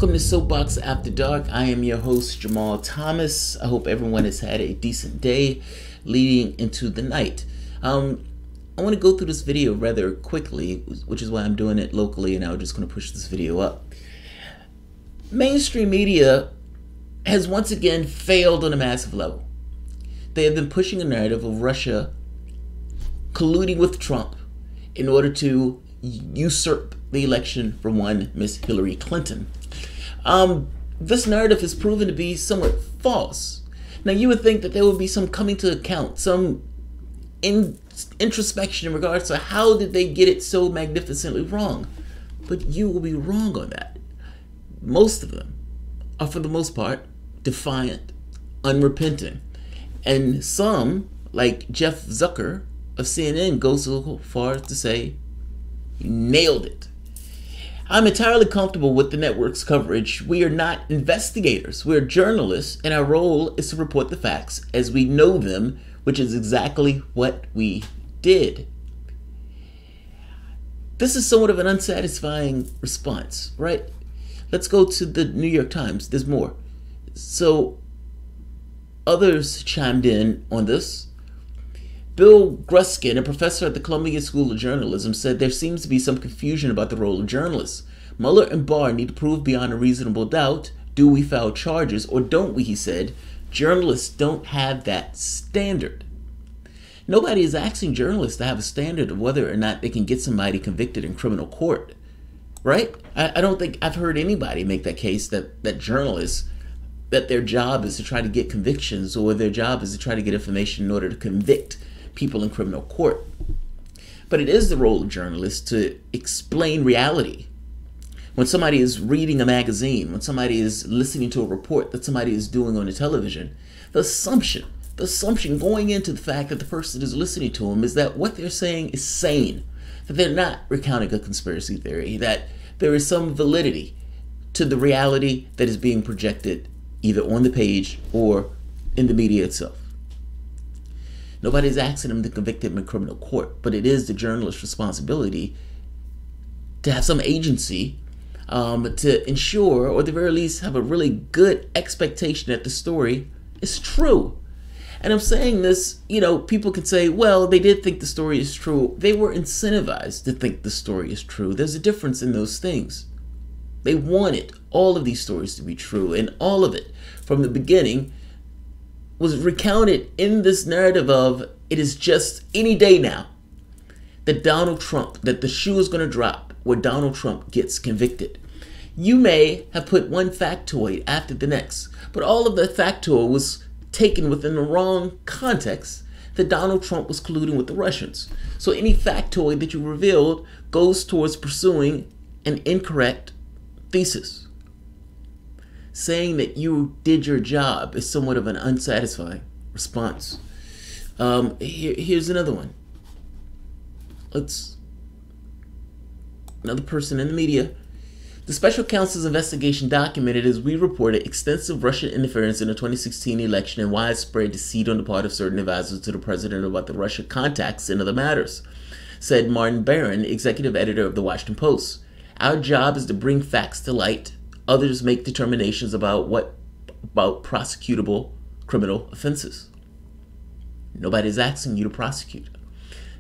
Welcome to Soapbox After Dark. I am your host, Jamarl Thomas. I hope everyone has had a decent day leading into the night. I want to go through this video rather quickly, which is why I'm doing it locally, and I'm just going to push this video up. Mainstream media has once again failed on a massive level. They have been pushing a narrative of Russia colluding with Trump in order to usurp the election for one Miss Hillary Clinton. This narrative has proven to be somewhat false. Now, you would think that there would be some coming to account, some introspection in regards to how did they get it so magnificently wrong. But you will be wrong on that. Most of them are, for the most part, defiant, unrepentant. And some, like Jeff Zucker of CNN, goes so far as to say, "You nailed it." I'm entirely comfortable with the network's coverage. We are not investigators. We're journalists, and our role is to report the facts as we know them, which is exactly what we did. This is somewhat of an unsatisfying response, right? Let's go to the New York Times. There's more. So others chimed in on this. Bill Gruskin, a professor at the Columbia School of Journalism, said there seems to be some confusion about the role of journalists. Mueller and Barr need to prove beyond a reasonable doubt, do we file charges or don't we, he said. Journalists don't have that standard. Nobody is asking journalists to have a standard of whether or not they can get somebody convicted in criminal court, right? I don't think I've heard anybody make that case that journalists, that their job is to try to get convictions or their job is to try to get information in order to convict people in criminal court. But it is the role of journalists to explain reality. When somebody is reading a magazine, when somebody is listening to a report that somebody is doing on the television, the assumption going into the fact that the person is listening to them is that what they're saying is sane, that they're not recounting a conspiracy theory, that there is some validity to the reality that is being projected either on the page or in the media itself. Nobody's asking them to convict them in criminal court, but it is the journalist's responsibility to have some agency to ensure, or at the very least have a really good expectation that the story is true. And I'm saying this, people can say, well, they did think the story is true. They were incentivized to think the story is true. There's a difference in those things. They wanted all of these stories to be true, and all of it from the beginning was recounted in this narrative of it is just any day now that that the shoe is going to drop where Donald Trump gets convicted. You may have put one factoid after the next, but all of the factoid was taken within the wrong context that Donald Trump was colluding with the Russians. So any factoid that you revealed goes towards pursuing an incorrect thesis. Saying that you did your job is somewhat of an unsatisfying response. Here's another one. Another person in the media. The special counsel's investigation documented, as we reported, extensive Russian interference in the 2016 election and widespread deceit on the part of certain advisors to the president about the Russia contacts and other matters, said Martin Barron, executive editor of the Washington Post. Our job is to bring facts to light. Others make determinations about prosecutable criminal offenses. Nobody's asking you to prosecute.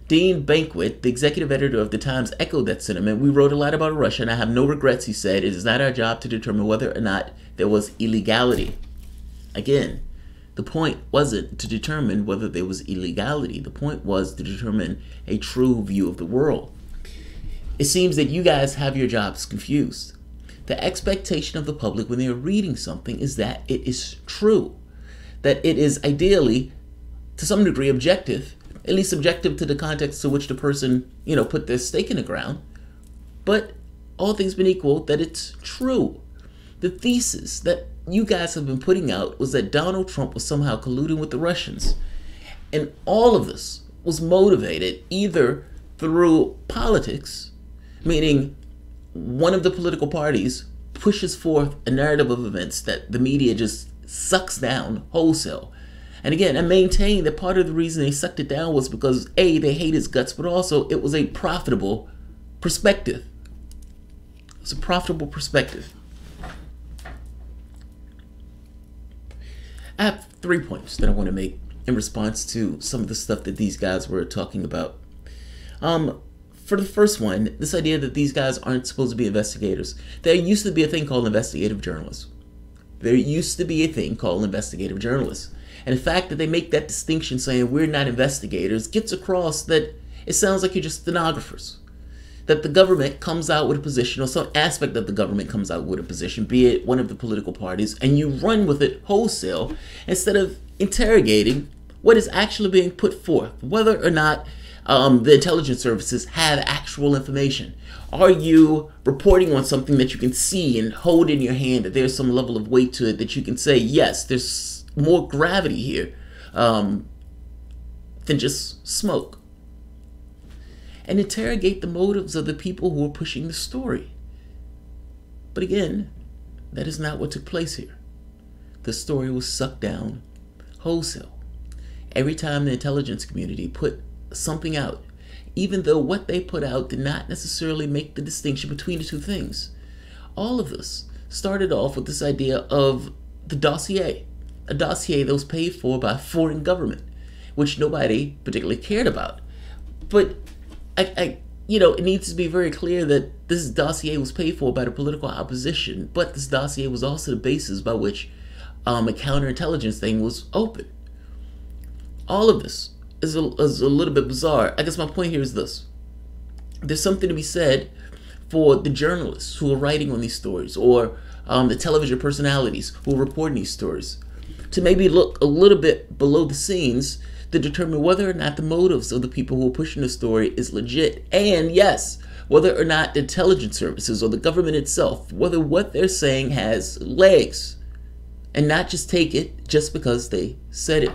Dean Banquet, the executive editor of the Times, echoed that sentiment. We wrote a lot about Russia, and I have no regrets, he said. It is not our job to determine whether or not there was illegality. Again, the point wasn't to determine whether there was illegality. The point was to determine a true view of the world. It seems that you guys have your jobs confused. The expectation of the public when they are reading something is that it is true, that it is ideally, to some degree, objective, at least objective to the context to which the person, put their stake in the ground, but all things being equal, that it's true. The thesis that you guys have been putting out was that Donald Trump was somehow colluding with the Russians, and all of this was motivated either through politics, meaning one of the political parties pushes forth a narrative of events that the media just sucks down wholesale. And again, I maintain that part of the reason they sucked it down was because A, they hate his guts, but also it was a profitable perspective. It's a profitable perspective. I have 3 points that I want to make in response to some of the stuff that these guys were talking about. For the first one, this idea that these guys aren't supposed to be investigators. There used to be a thing called investigative journalists. There used to be a thing called investigative journalists. And the fact that they make that distinction saying we're not investigators gets across that it sounds like you're just stenographers. That the government comes out with a position, or some aspect of the government comes out with a position, be it one of the political parties, and you run with it wholesale instead of interrogating what is actually being put forth, whether or not the intelligence services have actual information. Are you reporting on something that you can see and hold in your hand, that there's some level of weight to it, that you can say, yes, there's more gravity here than just smoke? And interrogate the motives of the people who are pushing the story. But again, that is not what took place here. The story was sucked down wholesale. Every time the intelligence community put something out, even though what they put out did not necessarily make the distinction between the two things. All of this started off with this idea of the dossier, a dossier that was paid for by a foreign government, which nobody particularly cared about. But it needs to be very clear that this dossier was paid for by the political opposition, but this dossier was also the basis by which a counterintelligence thing was open. All of this is a little bit bizarre. I guess my point here is this. There's something to be said for the journalists who are writing on these stories, or the television personalities who are reporting these stories, to maybe look a little bit below the scenes to determine whether or not the motives of the people who are pushing the story is legit, and yes, whether or not the intelligence services or the government itself, whether what they're saying has legs, and not just take it just because they said it.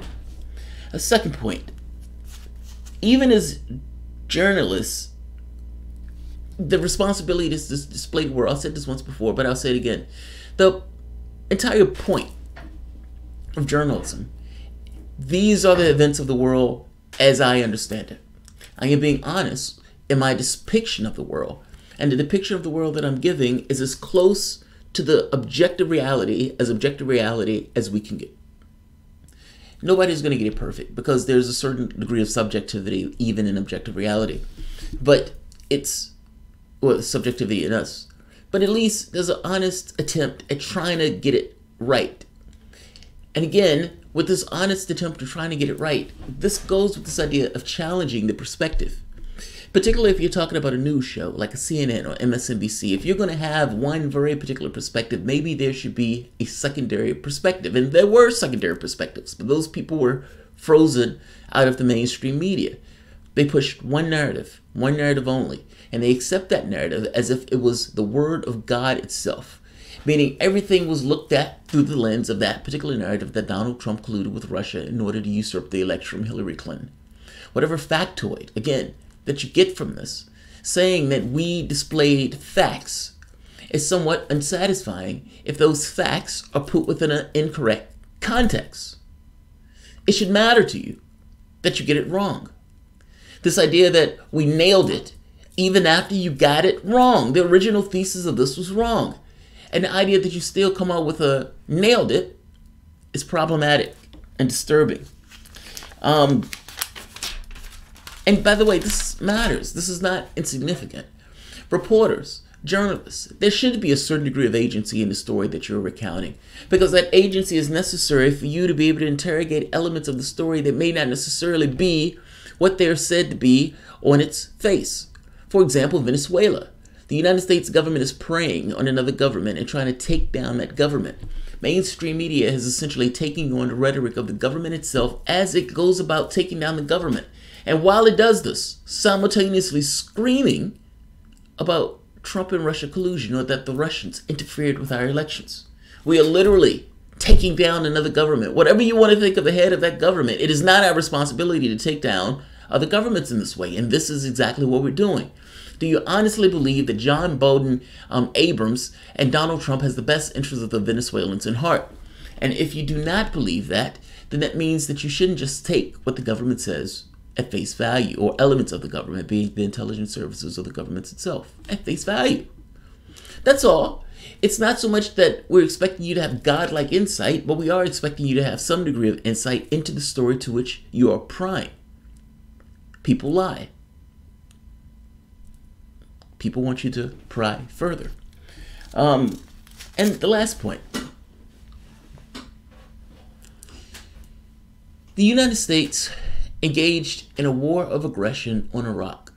A second point, even as journalists, the responsibility is displayed where, I'll say this once before, but I'll say it again. The entire point of journalism, these are the events of the world as I understand it. I am being honest in my depiction of the world, and the depiction of the world that I'm giving is as close to the objective reality as we can get. Nobody's going to get it perfect because there's a certain degree of subjectivity even in objective reality, but subjectivity in us. But at least there's an honest attempt at trying to get it right. And again, with this honest attempt at trying to get it right, this goes with this idea of challenging the perspective. Particularly if you're talking about a news show like a CNN or MSNBC, if you're going to have one very particular perspective, maybe there should be a secondary perspective. And there were secondary perspectives, but those people were frozen out of the mainstream media. They pushed one narrative only, and they accept that narrative as if it was the word of God itself, meaning everything was looked at through the lens of that particular narrative that Donald Trump colluded with Russia in order to usurp the election from Hillary Clinton. Whatever factoid, again, that you get from this, saying that we displayed facts, is somewhat unsatisfying if those facts are put within an incorrect context. It should matter to you that you get it wrong. This idea that we nailed it even after you got it wrong. The original thesis of this was wrong. And the idea that you still come out with a nailed it is problematic and disturbing. And by the way, this matters. This is not insignificant. Reporters, journalists, there should be a certain degree of agency in the story that you're recounting, because that agency is necessary for you to be able to interrogate elements of the story that may not necessarily be what they're said to be on its face. For example, Venezuela. The United States government is preying on another government and trying to take down that government. Mainstream media is essentially taking on the rhetoric of the government itself as it goes about taking down the government. And while it does this, simultaneously screaming about Trump and Russia collusion, or that the Russians interfered with our elections. We are literally taking down another government. Whatever you want to think of the head of that government, it is not our responsibility to take down other governments in this way. And this is exactly what we're doing. Do you honestly believe that John Bolton Abrams and Donald Trump has the best interests of the Venezuelans in heart? And if you do not believe that, then that means that you shouldn't just take what the government says at face value, or elements of the government, being the intelligence services or the government itself, at face value. That's all. It's not so much that we're expecting you to have godlike insight, but we are expecting you to have some degree of insight into the story to which you are prying. People lie. People want you to pry further. And the last point. The United States engaged in a war of aggression on Iraq.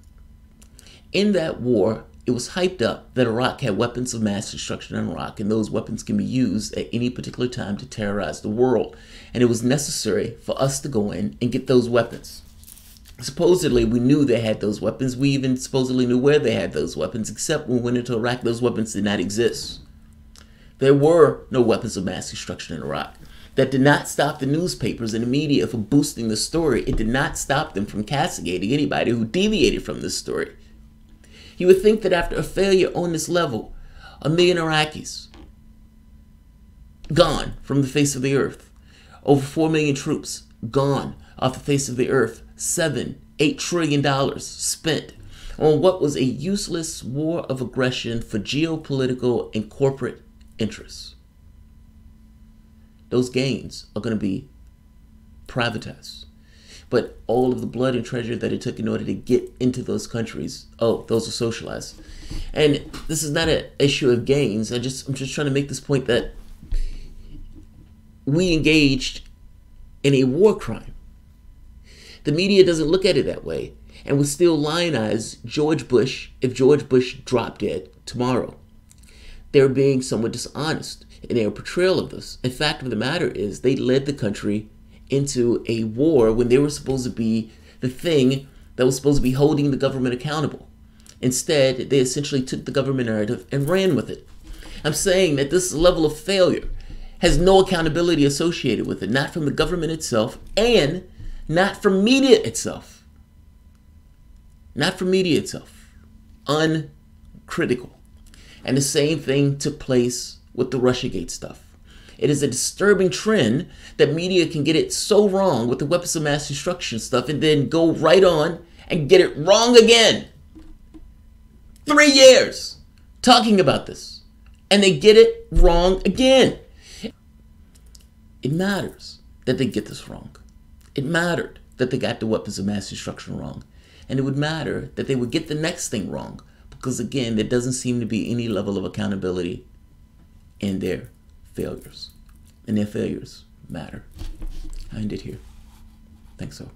In that war, it was hyped up that Iraq had weapons of mass destruction in Iraq, and those weapons can be used at any particular time to terrorize the world. And it was necessary for us to go in and get those weapons. Supposedly, we knew they had those weapons. We even supposedly knew where they had those weapons, except when we went into Iraq, those weapons did not exist. There were no weapons of mass destruction in Iraq. That did not stop the newspapers and the media from boosting the story. It did not stop them from castigating anybody who deviated from this story. You would think that after a failure on this level, 1 million Iraqis gone from the face of the earth, over 4 million troops gone off the face of the earth, $7-8 trillion spent on what was a useless war of aggression for geopolitical and corporate interests. Those gains are going to be privatized. But all of the blood and treasure that it took in order to get into those countries, oh, those are socialized. And this is not an issue of gains. I'm just trying to make this point that we engaged in a war crime. The media doesn't look at it that way, and would still lionize George Bush if George Bush dropped dead tomorrow. They're being somewhat dishonest in their portrayal of this. In fact of the matter is, they led the country into a war when they were supposed to be the thing that was supposed to be holding the government accountable. Instead, they essentially took the government narrative and ran with it. I'm saying that this level of failure has no accountability associated with it, not from the government itself and not from media itself. Not from media itself. Uncritical. And the same thing took place with the Russiagate stuff. It is a disturbing trend that media can get it so wrong with the weapons of mass destruction stuff and then go right on and get it wrong again. 3 years talking about this, and they get it wrong again. It matters that they get this wrong. It mattered that they got the weapons of mass destruction wrong. And it would matter that they would get the next thing wrong. Because again, there doesn't seem to be any level of accountability in their failures. And their failures matter. I end it here. Thanks so.